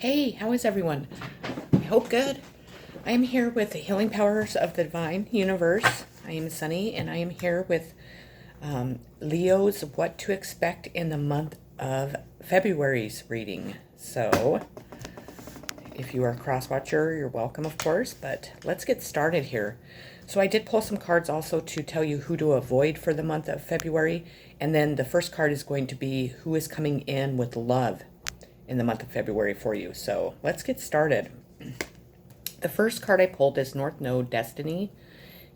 Hey, how is everyone? I hope good. I am here with the Healing Powers of the Divine Universe. I am Sunny, and I am here with Leo's What to Expect in the Month of February's reading. So, if you are a cross watcher, you're welcome, of course, but let's get started here. So I did pull some cards also to tell you who to avoid for the month of February, and then the first card is going to be who is coming in with love in the month of February for you. So let's get started. The first card I pulled is North Node Destiny,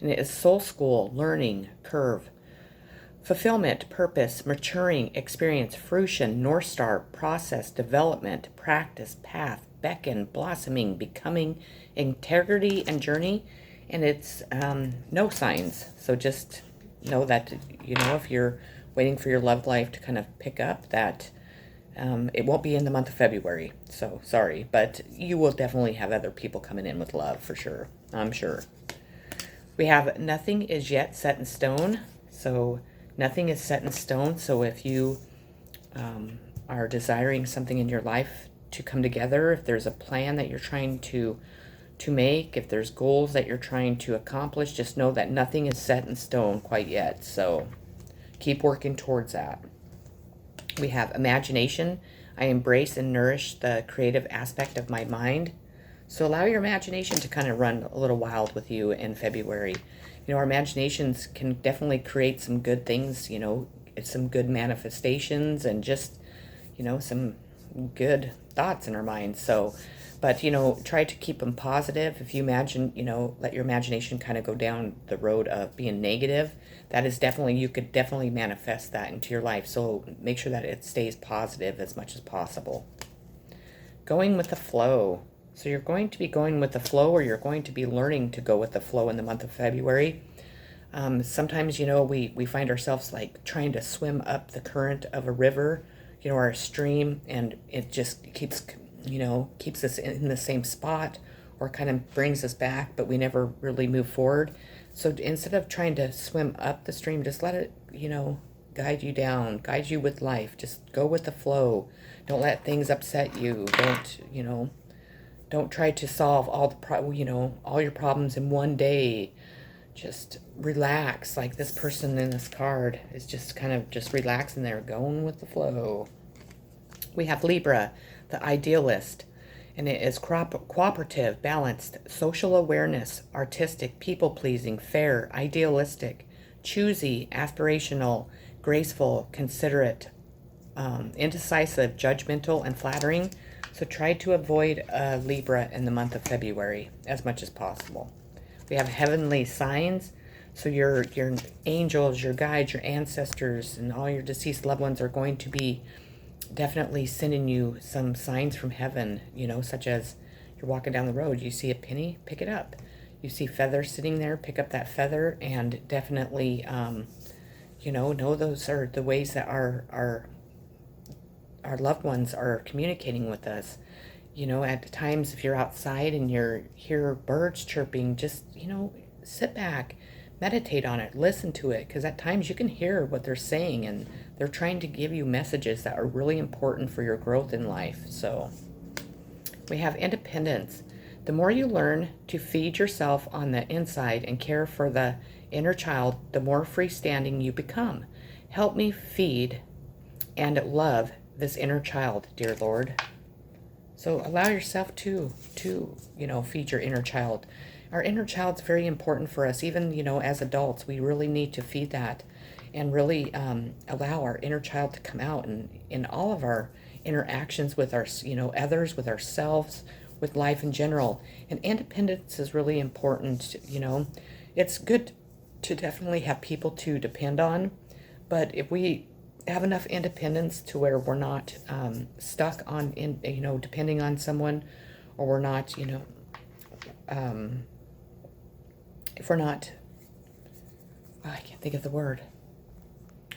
and it is Soul School, Learning, Curve, Fulfillment, Purpose, Maturing, Experience, Fruition, North Star, Process, Development, Practice, Path, Beckon, Blossoming, Becoming, Integrity, and Journey. And it's no signs. So just know that, if you're waiting for your love life to kind of pick up, that it won't be in the month of February, so sorry, but you will definitely have other people coming in with love for sure, I'm sure. We have nothing is yet set in stone, so nothing is set in stone. So if you are desiring something in your life to come together, if there's a plan that you're trying to make, if there's goals that you're trying to accomplish, just know that nothing is set in stone quite yet, so keep working towards that. We have imagination. I embrace and nourish the creative aspect of my mind. So allow your imagination to kind of run a little wild with you in February. Our imaginations can definitely create some good things, some good manifestations and just, some good thoughts in our minds. So, but, try to keep them positive. If you imagine, let your imagination kind of go down the road of being negative, that is definitely, you could definitely manifest that into your life. So make sure that it stays positive as much as possible. Going with the flow. So you're going to be going with the flow, or you're going to be learning to go with the flow in the month of February. Sometimes, we find ourselves like trying to swim up the current of a river, or a stream, and it just keeps us in the same spot, or kind of brings us back, but we never really move forward. So instead of trying to swim up the stream, just let it, guide you down, guide you with life. Just go with the flow. Don't let things upset you. Don't try to solve all your problems in one day. Just relax, like this person in this card is just kind of just relaxing there, going with the flow. We have Libra, the idealist, and it is cooperative, balanced, social awareness, artistic, people-pleasing, fair, idealistic, choosy, aspirational, graceful, considerate, indecisive, judgmental, and flattering. So try to avoid Libra in the month of February as much as possible. We have heavenly signs. So your angels, your guides, your ancestors, and all your deceased loved ones are going to be definitely sending you some signs from heaven, such as you're walking down the road, you see a penny, pick it up. You see feathers sitting there, pick up that feather, and definitely, know those are the ways that our loved ones are communicating with us. At times if you're outside and you hear birds chirping, just, sit back, meditate on it, listen to it, because at times you can hear what they're saying, and they're trying to give you messages that are really important for your growth in life. So we have independence. The more you learn to feed yourself on the inside and care for the inner child, the more freestanding you become. Help me feed and love this inner child, dear Lord. So allow yourself to feed your inner child. Our inner child's very important for us. Even, as adults, we really need to feed that and really allow our inner child to come out in all of our interactions with our, others, with ourselves, with life in general. And independence is really important. It's good to definitely have people to depend on, but if we have enough independence to where we're not stuck on depending on someone, or we're not if we're not I can't think of the word,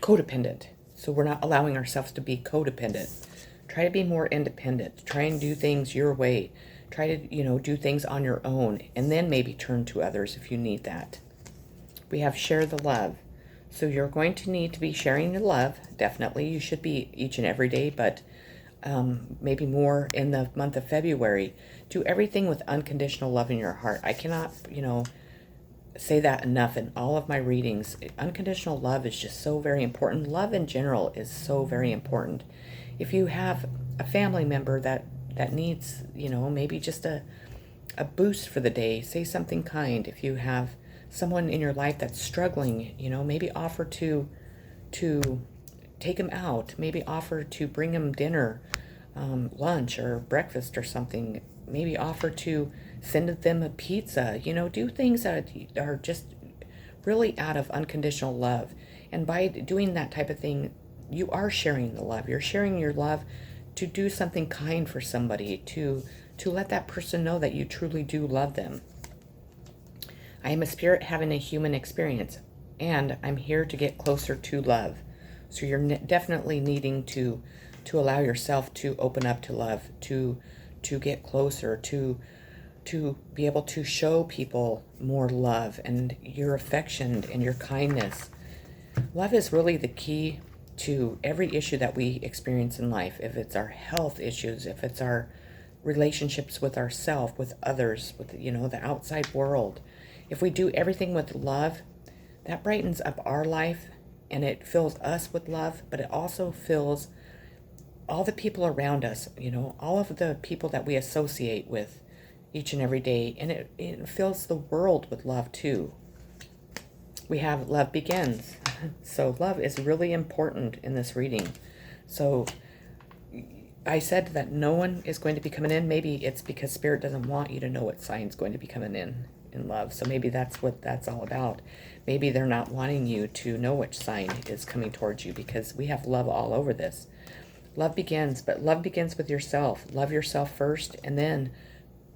codependent. So we're not allowing ourselves to be codependent. Try to be more independent. Try and do things your way. Try to do things on your own, and then maybe turn to others if you need that. We have share the love. So you're going to need to be sharing the love. Definitely, you should be each and every day, but maybe more in the month of February. Do everything with unconditional love in your heart. I cannot, say that enough in all of my readings. Unconditional love is just so very important. Love in general is so very important. If you have a family member that needs, maybe just a boost for the day, say something kind. If you have someone in your life that's struggling, maybe offer to take them out, maybe offer to bring them dinner, lunch or breakfast or something, maybe offer to send them a pizza, do things that are just really out of unconditional love. And by doing that type of thing, you are sharing the love. You're sharing your love to do something kind for somebody, to let that person know that you truly do love them. I am a spirit having a human experience, and I'm here to get closer to love. So you're definitely needing to allow yourself to open up to love, to get closer, to be able to show people more love and your affection and your kindness. Love is really the key to every issue that we experience in life. If it's our health issues, if it's our relationships with ourselves, with others, with the outside world. If we do everything with love, that brightens up our life and it fills us with love, but it also fills all the people around us, all of the people that we associate with each and every day, and it fills the world with love too. We have love begins. So love is really important in this reading. So I said that no one is going to be coming in. Maybe it's because Spirit doesn't want you to know what sign's going to be coming in love. So maybe that's what that's all about. Maybe they're not wanting you to know which sign is coming towards you, because we have love all over this. Love begins, but love begins with yourself. Love yourself first, and then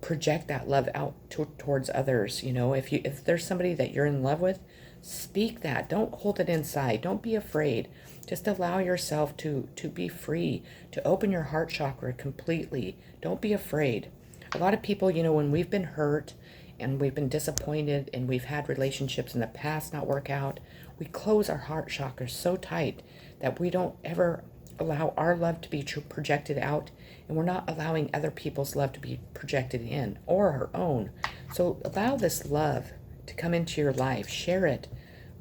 project that love out towards others. If there's somebody that you're in love with, speak that. Don't hold it inside. Don't be afraid. Just allow yourself to be free, to open your heart chakra completely. Don't be afraid. A lot of people, when we've been hurt and we've been disappointed and we've had relationships in the past not work out, we close our heart chakra so tight that we don't ever allow our love to be projected out, and we're not allowing other people's love to be projected in, or our own. So allow this love to come into your life. Share it.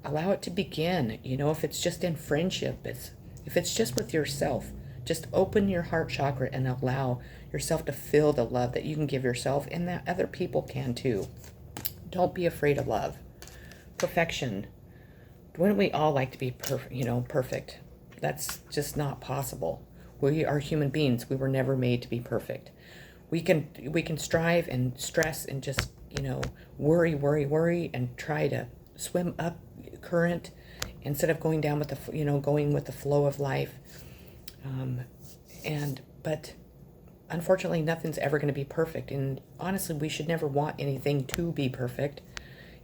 Allow it to begin. If it's just in friendship, if it's just with yourself, just open your heart chakra and allow yourself to feel the love that you can give yourself and that other people can too. Don't be afraid of love. Perfection. Wouldn't we all like to be perfect? That's just not possible. We are human beings. We were never made to be perfect. We can strive and stress and just, worry and try to swim up current instead of going down with going with the flow of life. But unfortunately, nothing's ever going to be perfect. And honestly, we should never want anything to be perfect.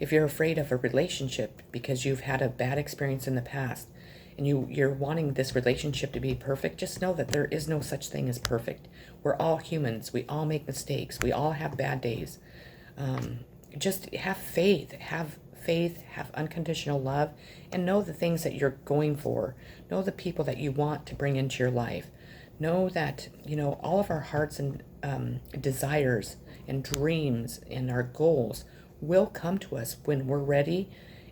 If you're afraid of a relationship because you've had a bad experience in the past, and you're wanting this relationship to be perfect, just know that there is no such thing as perfect. We're all humans. We all make mistakes. We all have bad days. Just have faith. Have unconditional love, and know the things that you're going for. Know the people that you want to bring into your life. Know that, all of our hearts and desires and dreams and our goals will come to us when we're ready,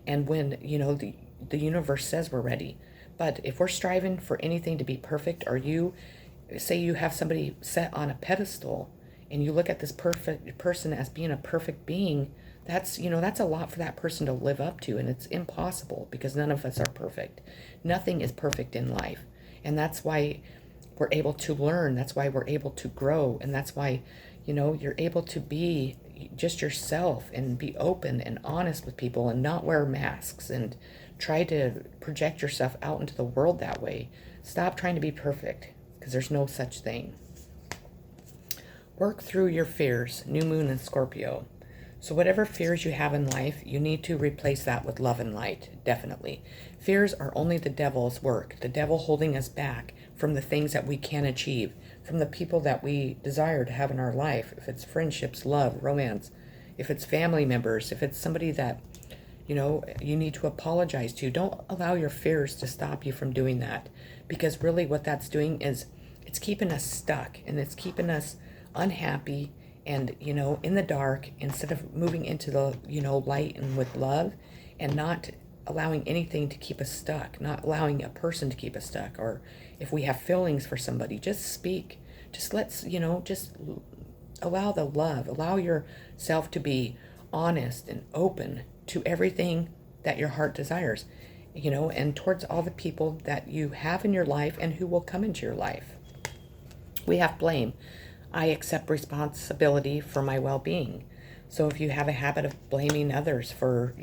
and when, the universe says we're ready. But if we're striving for anything to be perfect, or you say you have somebody set on a pedestal and you look at this perfect person as being a perfect being, that's a lot for that person to live up to, and it's impossible, because none of us are perfect. Nothing is perfect in life. And that's why we're able to learn. That's why we're able to grow. And that's why, you're able to be just yourself and be open and honest with people and not wear masks and try to project yourself out into the world that way. Stop trying to be perfect, because there's no such thing. Work through your fears. New moon in Scorpio. So whatever fears you have in life, you need to replace that with love and light, definitely. Fears are only the devil's work, the devil holding us back from the things that we can achieve, from the people that we desire to have in our life. If it's friendships, love, romance, if it's family members, if it's somebody that, you need to apologize to, don't allow your fears to stop you from doing that. Because really what that's doing is it's keeping us stuck, and it's keeping us unhappy and, in the dark, instead of moving into the, light and with love, and not allowing anything to keep us stuck, not allowing a person to keep us stuck. Or if we have feelings for somebody, just speak. Just just allow the love, allow yourself to be honest and open to everything that your heart desires, and towards all the people that you have in your life and who will come into your life. We have blame. I accept responsibility for my well-being. So if you have a habit of blaming others for,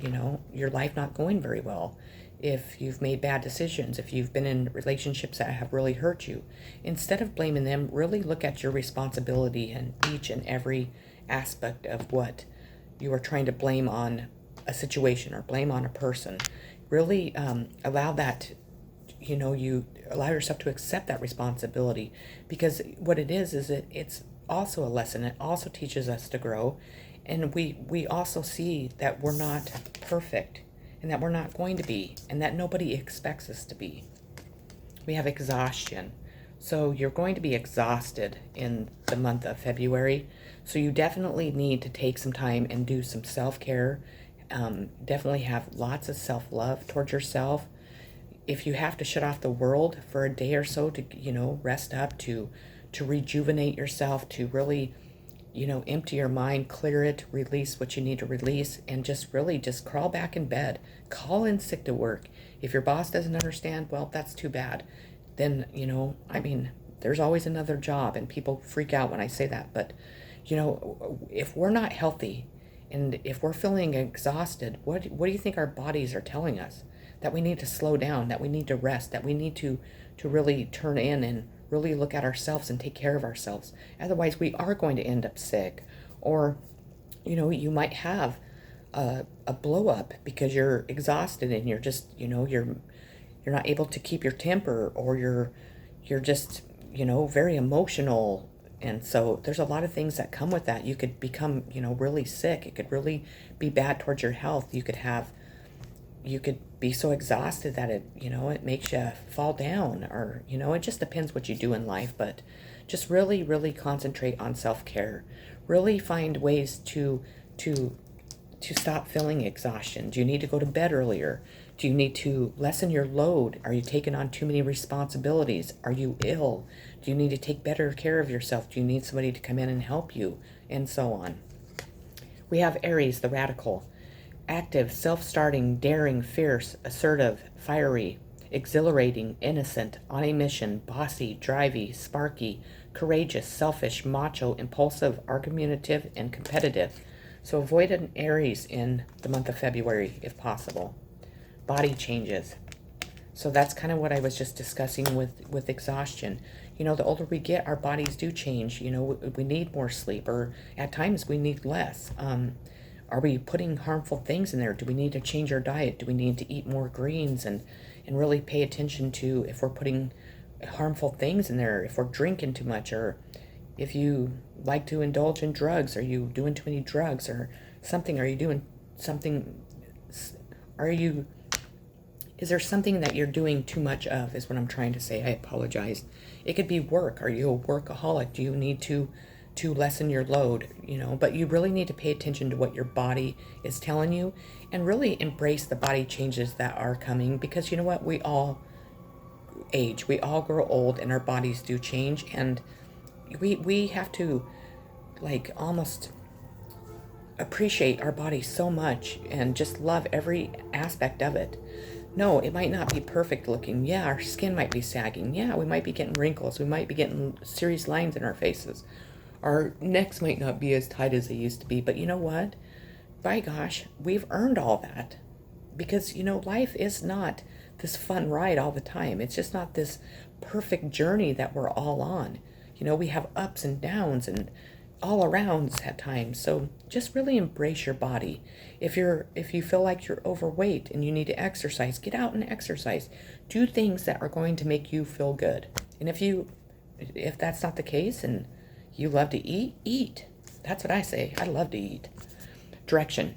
your life not going very well, if you've made bad decisions, if you've been in relationships that have really hurt you, instead of blaming them, really look at your responsibility in each and every aspect of what you are trying to blame on a situation or blame on a person. Really allow that, you allow yourself to accept that responsibility, because what it is it's also a lesson. It also teaches us to grow, and we also see that we're not perfect, and that we're not going to be, and that nobody expects us to be. We have exhaustion. So you're going to be exhausted in the month of February. So you definitely need to take some time and do some self-care. Definitely have lots of self-love towards yourself. If you have to shut off the world for a day or so to, rest up, to rejuvenate yourself, to really, empty your mind, clear it, release what you need to release, and just crawl back in bed. Call in sick to work. If your boss doesn't understand, well, that's too bad. Then, there's always another job, and people freak out when I say that. But, if we're not healthy and if we're feeling exhausted, what do you think our bodies are telling us? That we need to slow down, that we need to rest, that we need to really turn in and really look at ourselves and take care of ourselves. Otherwise, we are going to end up sick. Or, you might have a blow up because you're exhausted and you're just, you're not able to keep your temper, or you're just, very emotional. And so there's a lot of things that come with that. You could become, really sick. It could really be bad towards your health. You could be so exhausted that it makes you fall down, or, it just depends what you do in life. But just really, really concentrate on self-care. Really find ways to stop feeling exhaustion. Do you need to go to bed earlier? Do you need to lessen your load? Are you taking on too many responsibilities? Are you ill? Do you need to take better care of yourself? Do you need somebody to come in and help you? And so on. We have Aries, the radical. Active, self-starting, daring, fierce, assertive, fiery, exhilarating, innocent, on a mission, bossy, drivey, sparky, courageous, selfish, macho, impulsive, argumentative, and competitive. So avoid an Aries in the month of February if possible. Body changes. So that's kind of what I was just discussing with exhaustion. The older we get, our bodies do change. We need more sleep, or at times we need less. Are we putting harmful things in there? Do we need to change our diet? Do we need to eat more greens and really pay attention to if we're putting harmful things in there, if we're drinking too much, or if you like to indulge in drugs? Are you doing too many drugs or something? Are you doing something? Is there something that you're doing too much of, is what I'm trying to say. I apologize. It could be work. Are you a workaholic? Do you need to lessen your load? But you really need to pay attention to what your body is telling you, and really embrace the body changes that are coming, because you know what? We all age. We all grow old, and our bodies do change, and we have to almost appreciate our body so much and just love every aspect of it. No, it might not be perfect looking. Yeah, our skin might be sagging. Yeah, we might be getting wrinkles. We might be getting serious lines in our faces. Our necks might not be as tight as they used to be. But you know what? By gosh, we've earned all that. Because, life is not this fun ride all the time. It's just not this perfect journey that we're all on. We have ups and downs and all arounds at times. So just really embrace your body. If you feel like you're overweight and you need to exercise, get out and exercise. Do things that are going to make you feel good. And if that's not the case and you love to eat. That's what I say. I love to eat. Direction.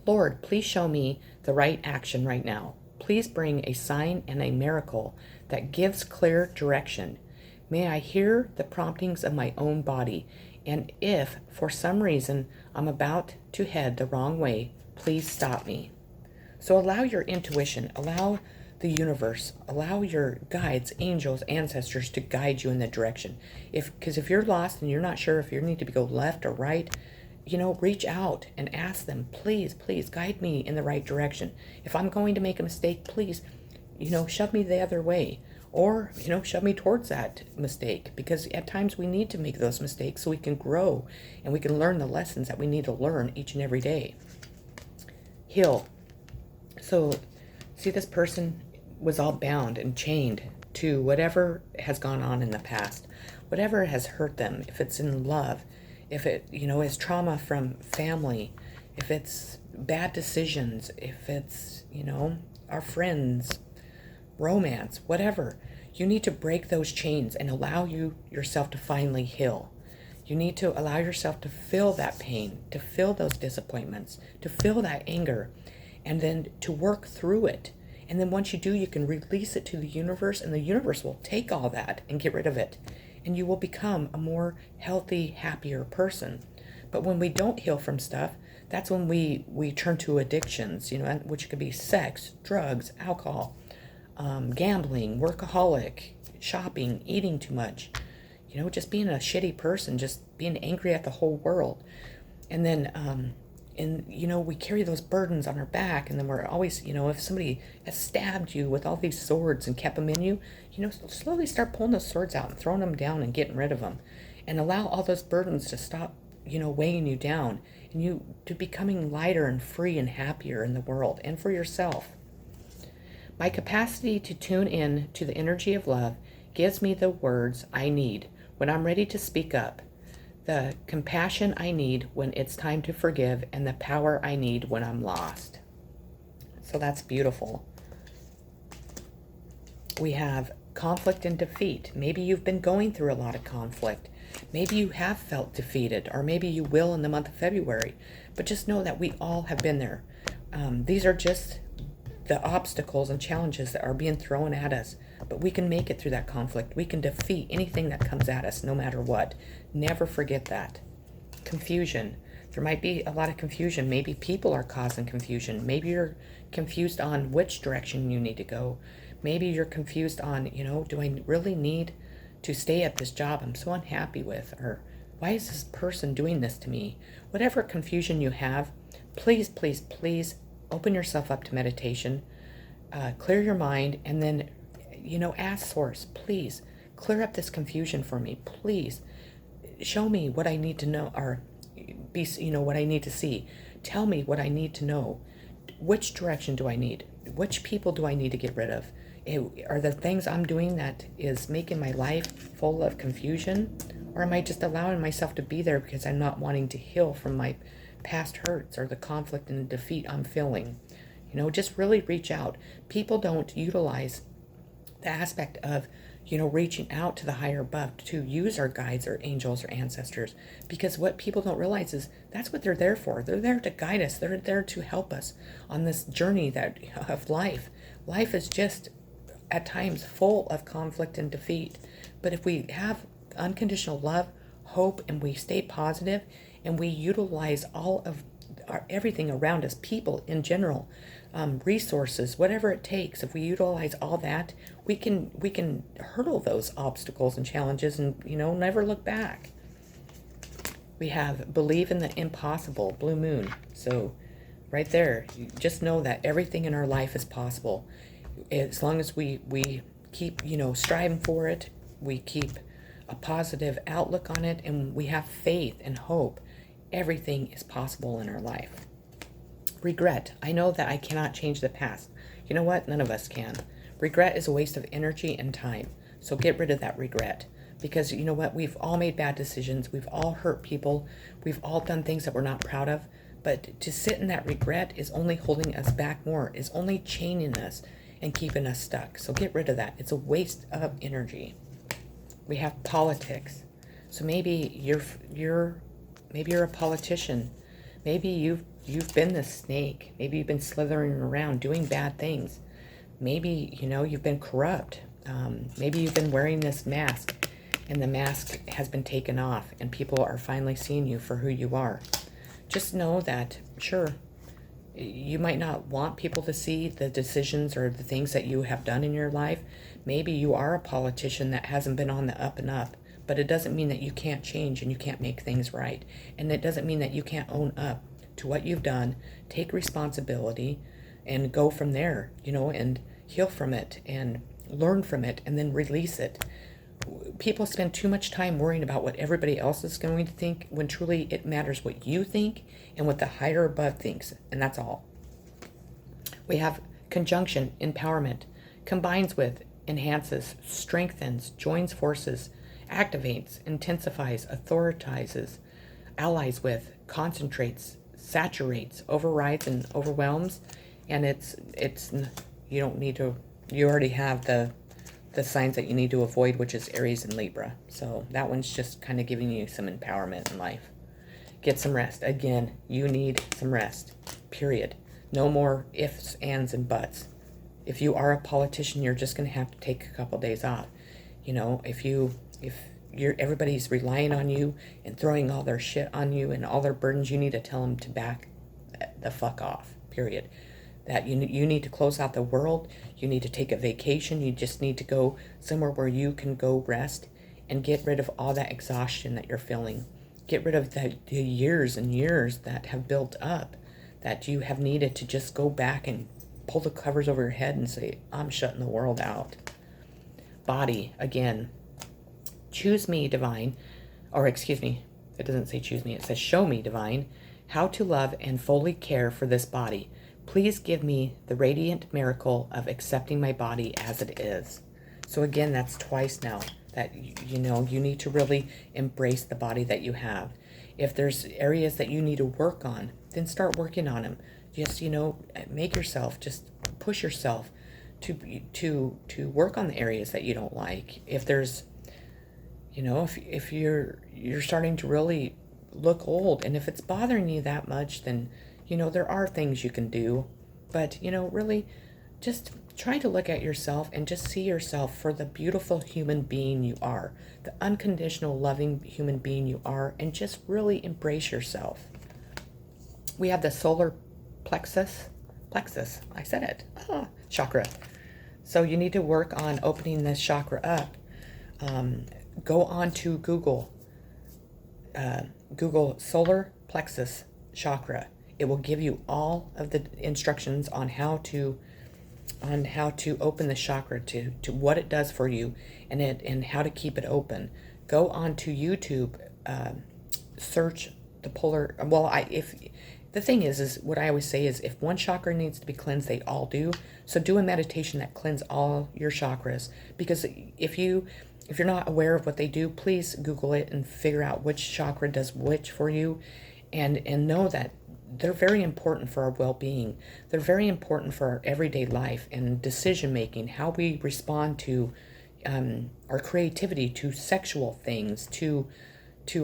Lord, please show me the right action right now. Please bring a sign and a miracle that gives clear direction. May I hear the promptings of my own body. And if, for some reason, I'm about to head the wrong way, please stop me. So allow your intuition, allow the universe, allow your guides, angels, ancestors to guide you in the direction. Because if you're lost and you're not sure if you need to go left or right, reach out and ask them, please, please guide me in the right direction. If I'm going to make a mistake, please, shove me the other way. Or, shove me towards that mistake. Because at times we need to make those mistakes so we can grow and we can learn the lessons that we need to learn each and every day. Heal. So, see, this person was all bound and chained to whatever has gone on in the past, whatever has hurt them, if it's in love, if it, is trauma from family, if it's bad decisions, if it's, our friends, romance, whatever. You need to break those chains and allow yourself to finally heal. You need to allow yourself to feel that pain, to feel those disappointments, to feel that anger, and then to work through it. And then once you do, you can release it to the universe, and the universe will take all that and get rid of it. And you will become a more healthy, happier person. But when we don't heal from stuff, that's when we turn to addictions, which could be sex, drugs, alcohol, gambling, workaholic, shopping, eating too much, just being a shitty person, just being angry at the whole world. And then, we carry those burdens on our back, and then we're always, if somebody has stabbed you with all these swords and kept them in you, slowly start pulling those swords out and throwing them down and getting rid of them, and allow all those burdens to stop, weighing you down, and you to becoming lighter and free and happier in the world and for yourself. My capacity to tune in to the energy of love gives me the words I need when I'm ready to speak up, the compassion I need when it's time to forgive, and the power I need when I'm lost. So that's beautiful. We have conflict and defeat. Maybe you've been going through a lot of conflict. Maybe you have felt defeated, or maybe you will in the month of February. But just know that we all have been there. These are just the obstacles and challenges that are being thrown at us. But we can make it through that conflict. We can defeat anything that comes at us, no matter what. Never forget that. Confusion. There might be a lot of confusion. Maybe people are causing confusion. Maybe you're confused on which direction you need to go. Maybe you're confused on, do I really need to stay at this job I'm so unhappy with? Or why is this person doing this to me? Whatever confusion you have, please, please, please open yourself up to meditation. Clear your mind, and then, ask Source, please clear up this confusion for me. Please show me what I need to know, or what I need to see. Tell me what I need to know. Which direction do I need? Which people do I need to get rid of? Are the things I'm doing that is making my life full of confusion? Or am I just allowing myself to be there because I'm not wanting to heal from my past hurts or the conflict and the defeat I'm feeling? Just really reach out. People don't utilize the aspect of, reaching out to the higher above to use our guides or angels or ancestors, because what people don't realize is that's what they're there for. They're there to guide us. They're there to help us on this journey of life. Life is just at times full of conflict and defeat. But if we have unconditional love, hope, and we stay positive, and we utilize all of everything around us, people in general, resources, whatever it takes, if we utilize all that, we can hurdle those obstacles and challenges and, never look back. We have believe in the impossible, blue moon. So right there, you just know that everything in our life is possible. As long as we keep, striving for it, we keep a positive outlook on it, and we have faith and hope, everything is possible in our life. Regret. I know that I cannot change the past. You know what? None of us can. Regret is a waste of energy and time. So get rid of that regret. Because you know what? We've all made bad decisions. We've all hurt people. We've all done things that we're not proud of. But to sit in that regret is only holding us back more, is only chaining us and keeping us stuck. So get rid of that. It's a waste of energy. We have politics. So maybe you're a politician. Maybe you've been the snake. Maybe you've been slithering around doing bad things. Maybe, you've been corrupt. Maybe you've been wearing this mask. and the mask has been taken off and people are finally seeing you for who you are. Just know that, sure, you might not want people to see the decisions or the things that you have done in your life. Maybe you are a politician that hasn't been on the up and up, but it doesn't mean that you can't change and you can't make things right. And it doesn't mean that you can't own up to what you've done, take responsibility, and go from there, and heal from it and learn from it and then release it. People spend too much time worrying about what everybody else is going to think when truly it matters what you think and what the higher above thinks, and that's all. We have conjunction, empowerment, combines with, enhances, strengthens, joins forces, activates, intensifies, authoritizes, allies with, concentrates, saturates, overrides, and overwhelms. And it's you don't need to, you already have the signs that you need to avoid, which is Aries and Libra. So that one's just kind of giving you some empowerment in life. Get some rest. Again, you need some rest, period. No more ifs, ands, and buts. If you are a politician, you're just going to have to take a couple days off. If you're everybody's relying on you and throwing all their shit on you and all their burdens, you need to tell them to back the fuck off, period. That you need to close out the world. You need to take a vacation. You just need to go somewhere where you can go rest and get rid of all that exhaustion that you're feeling. Get rid of the years and years that have built up that you have needed to just go back and pull the covers over your head and say, I'm shutting the world out. Body, again, choose me, divine, or excuse me, it doesn't say choose me, it says show me, divine, how to love and fully care for this body. Please give me the radiant miracle of accepting my body as it is. So again, that's twice now that, you need to really embrace the body that you have. If there's areas that you need to work on, then start working on them. Just, make yourself, just push yourself to work on the areas that you don't like. If there's, if you're starting to really look old, and if it's bothering you that much, then there are things you can do, but, really just try to look at yourself and just see yourself for the beautiful human being you are, the unconditional loving human being you are, and just really embrace yourself. We have the solar plexus, I said it, chakra. So you need to work on opening this chakra up. Go on to Google solar plexus chakra. It will give you all of the instructions on how to open the chakra, to what it does for you, and how to keep it open. Go on to YouTube, search the polar. Well, if the thing is what I always say is, if one chakra needs to be cleansed, they all do. So do a meditation that cleanse all your chakras, because if you're not aware of what they do, please Google it and figure out which chakra does which for you, and know that they're very important for our well-being. They're very important for our everyday life and decision-making, how we respond to our creativity, to sexual things, to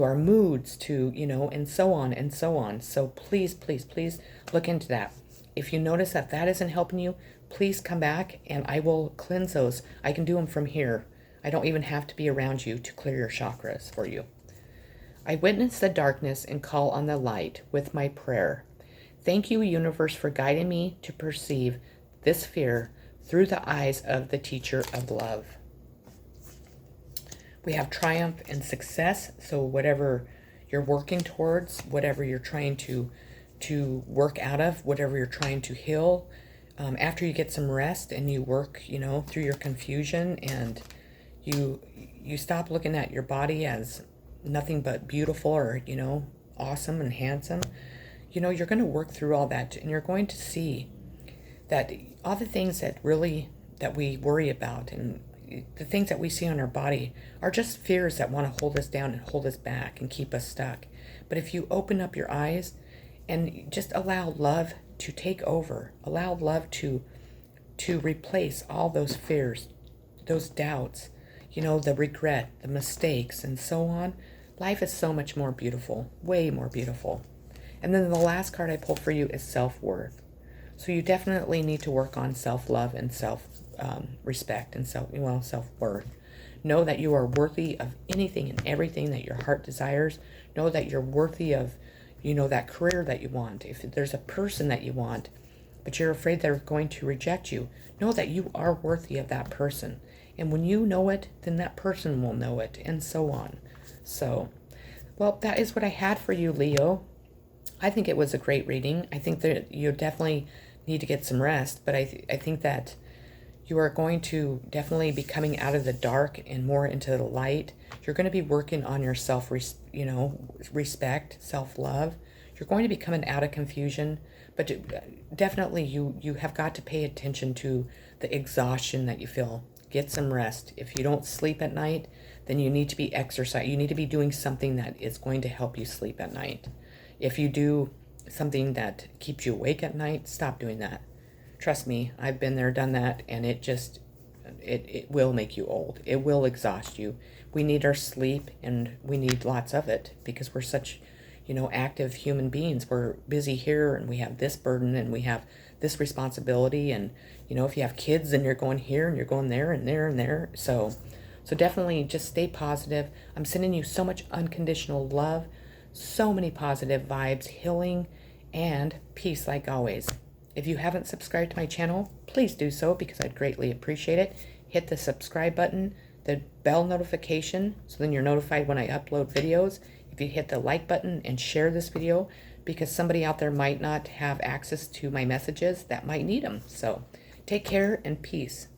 our moods, to, and so on and so on. So please, please, please look into that. If you notice that isn't helping you, please come back and I will cleanse those. I can do them from here. I don't even have to be around you to clear your chakras for you. I witness the darkness and call on the light with my prayer. Thank you, universe, for guiding me to perceive this fear through the eyes of the teacher of love. We have triumph and success. So whatever you're working towards, whatever you're trying to work out of, whatever you're trying to heal, after you get some rest and you work, through your confusion, and you stop looking at your body as nothing but beautiful or, awesome and handsome, you're going to work through all that, and you're going to see that all the things that we worry about and the things that we see on our body are just fears that want to hold us down and hold us back and keep us stuck. But if you open up your eyes and just allow love to take over, allow love to replace all those fears, those doubts, the regret, the mistakes, and so on, life is so much more beautiful, way more beautiful. And then the last card I pulled for you is self-worth. So you definitely need to work on self-love and self-respect and self-worth. Know that you are worthy of anything and everything that your heart desires. Know that you're worthy of, that career that you want. If there's a person that you want, but you're afraid they're going to reject you, know that you are worthy of that person. And when you know it, then that person will know it, and so on. So, well, that is what I had for you, Leo. I think it was a great reading. I think that you definitely need to get some rest, but I think that you are going to definitely be coming out of the dark and more into the light. You're going to be working on your respect, self-love. You're going to be coming out of confusion, but definitely you have got to pay attention to the exhaustion that you feel. Get some rest. If you don't sleep at night, then you need to be exercising. You need to be doing something that is going to help you sleep at night. If you do something that keeps you awake at night, stop doing that. Trust me, I've been there, done that, and it will make you old. It will exhaust you. We need our sleep, and we need lots of it because we're such, active human beings. We're busy here, and we have this burden, and we have this responsibility, and, if you have kids, then you're going here, and you're going there, and there, and there. So definitely just stay positive. I'm sending you so much unconditional love, so many positive vibes, healing, and peace like always. If you haven't subscribed to my channel, please do so because I'd greatly appreciate it. Hit the subscribe button, the bell notification, so then you're notified when I upload videos. If you hit the like button and share this video, because somebody out there might not have access to my messages that might need them. So take care and peace.